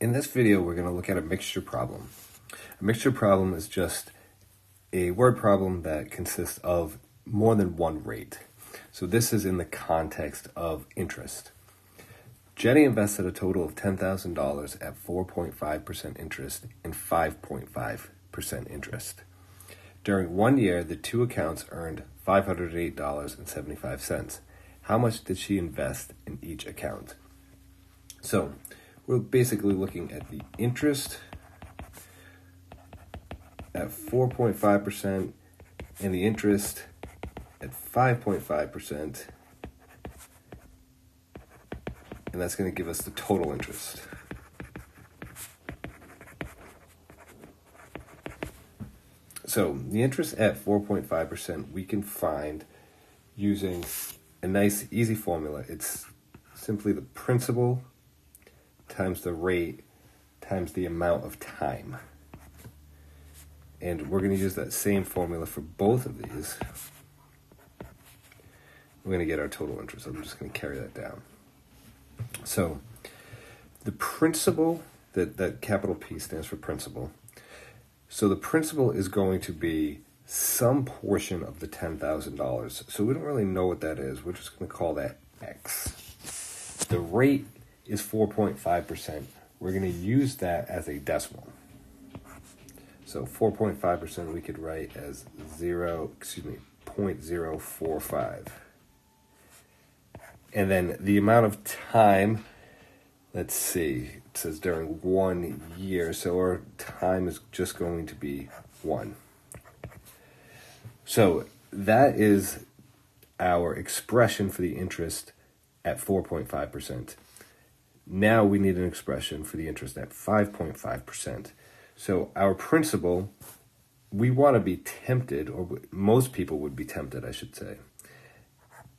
In this video, we're going to look at a mixture problem. A mixture problem is just a word problem that consists of more than one rate. So this is in the context of interest. Jenny invested a total of $10,000 at 4.5% interest and 5.5% interest. During 1 year, the two accounts earned $508.75. How much did she invest in each account? So we're basically looking at the interest at 4.5% and the interest at 5.5%, and that's going to give us the total interest. So the interest at 4.5% we can find using a nice easy formula. It's simply the principal times the rate times the amount of time. And we're going to use that same formula for both of these. We're going to get our total interest. I'm just going to carry that down. So the principal, that capital P stands for principal. So the principal is going to be some portion of the $10,000. So we don't really know what that is. We're just going to call that X. The rate is 4.5%. We're going to use that as a decimal. So 4.5% we could write as 0.045. And then the amount of time, let's see, it says during 1 year, so our time is just going to be 1. So that is our expression for the interest at 4.5%. Now we need an expression for the interest at 5.5%. So our principal, we want to be tempted, or most people would be tempted, I should say,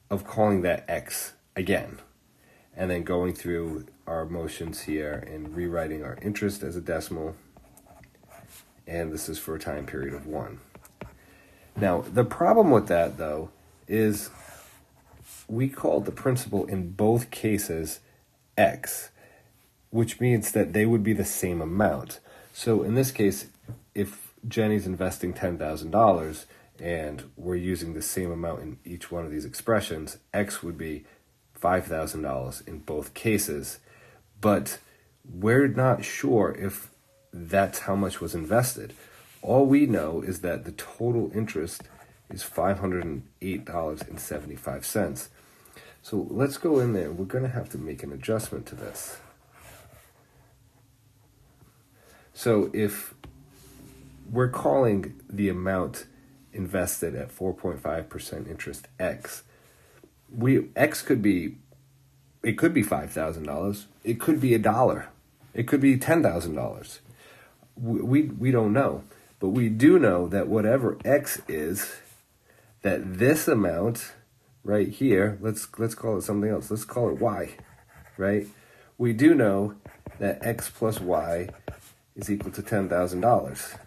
of calling that X again, and then going through our motions here and rewriting our interest as a decimal, and this is for a time period of 1. Now, the problem with that, though, is we called the principal in both cases X, which means that they would be the same amount. So in this case, if Jenny's investing $10,000 and we're using the same amount in each one of these expressions, X would be $5,000 in both cases. But we're not sure if that's how much was invested. All we know is that the total interest is $508.75. So let's go in there. We're going to have to make an adjustment to this. So if we're calling the amount invested at 4.5% interest X, X could be $5,000. It could be $1. It could be $10,000. We don't know, but we do know that whatever X is, that this amount right here, let's call it something else. Let's call it Y, right? We do know that X plus Y is equal to $10,000.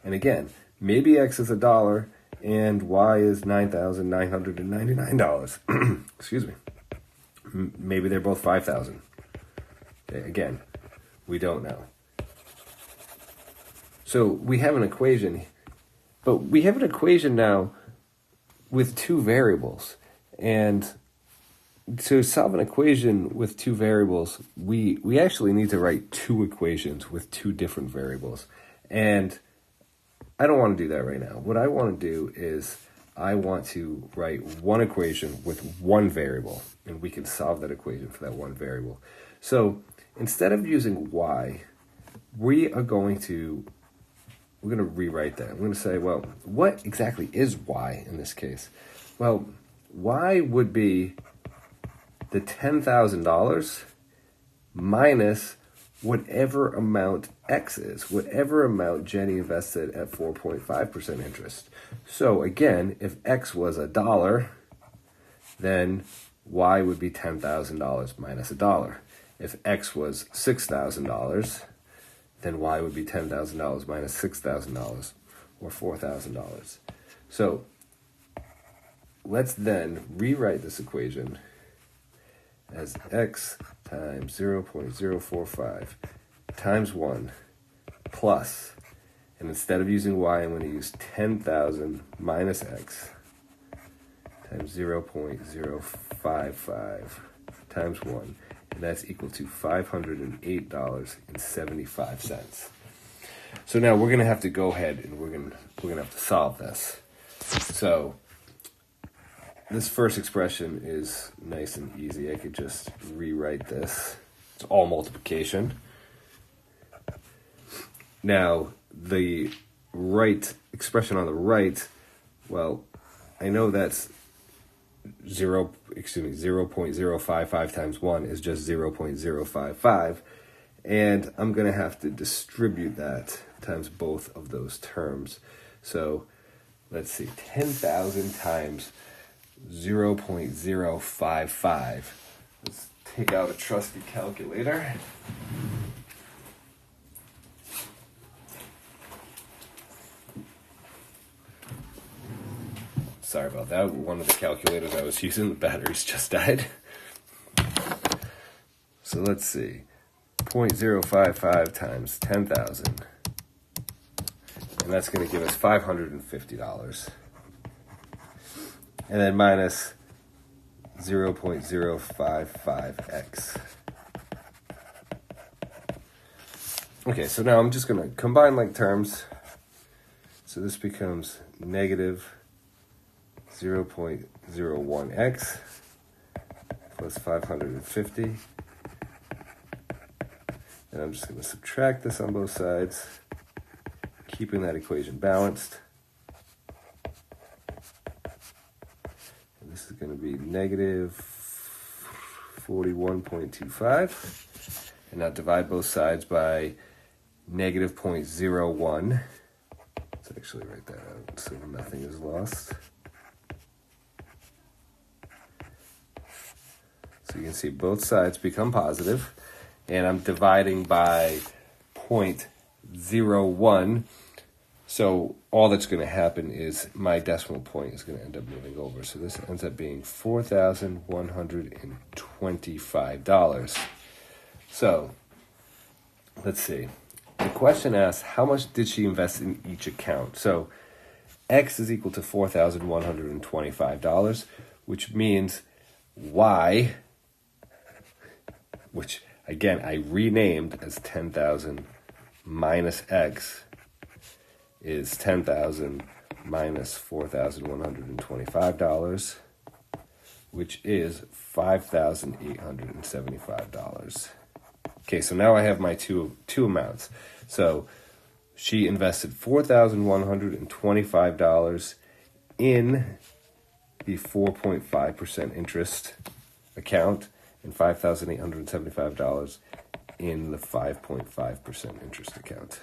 And again, maybe X is $1 and Y is $9,999. Excuse me. Maybe they're both 5,000. Okay, again, we don't know. So we have an equation, but we have an equation now with two variables. And to solve an equation with two variables, we actually need to write two equations with two different variables. And I don't want to do that right now. What I want to do is I want to write one equation with one variable, and we can solve that equation for that one variable. So instead of using Y, we're going to rewrite that. I'm going to say, well, what exactly is Y in this case? Well, Y would be the $10,000 minus whatever amount X is, whatever amount Jenny invested at 4.5% interest. So again, if X was $1, then Y would be $10,000 minus $1. If X was $6,000, then Y would be $10,000 minus $6,000, or $4,000. So let's then rewrite this equation as X times 0.045 times 1 plus, and instead of using y, I'm going to use 10,000 minus x times 0.055 times 1, and that's equal to $508.75. So now we're going to have to go ahead and we're going to have to solve this. So this first expression is nice and easy. I could just rewrite this. It's all multiplication. Now, the right expression on the right, well, I know that's 0.055 times 1 is just 0.055, and I'm going to have to distribute that times both of those terms. So let's see, 10,000 times 0.055. Let's take out a trusty calculator. Sorry about that. One of the calculators I was using, the batteries just died. So let's see. 0.055 times 10,000. And that's going to give us $550. And then minus 0.055x. Okay, so now I'm just going to combine like terms. So this becomes negative 0.01x plus 550. And I'm just going to subtract this on both sides, keeping that equation balanced. And this is going to be negative 41.25. And now divide both sides by negative 0.01. Let's actually write that out so nothing is lost. So you can see both sides become positive, and I'm dividing by 0.01. So all that's going to happen is my decimal point is going to end up moving over. So this ends up being $4,125. So let's see. The question asks, how much did she invest in each account? So X is equal to $4,125, which means Y, which again I renamed as 10,000 minus X, is 10,000 minus $4,125, which is $5,875. Okay, so now I have my two amounts. So she invested $4,125 in the 4.5% interest account and $5,875 in the 5.5% interest account.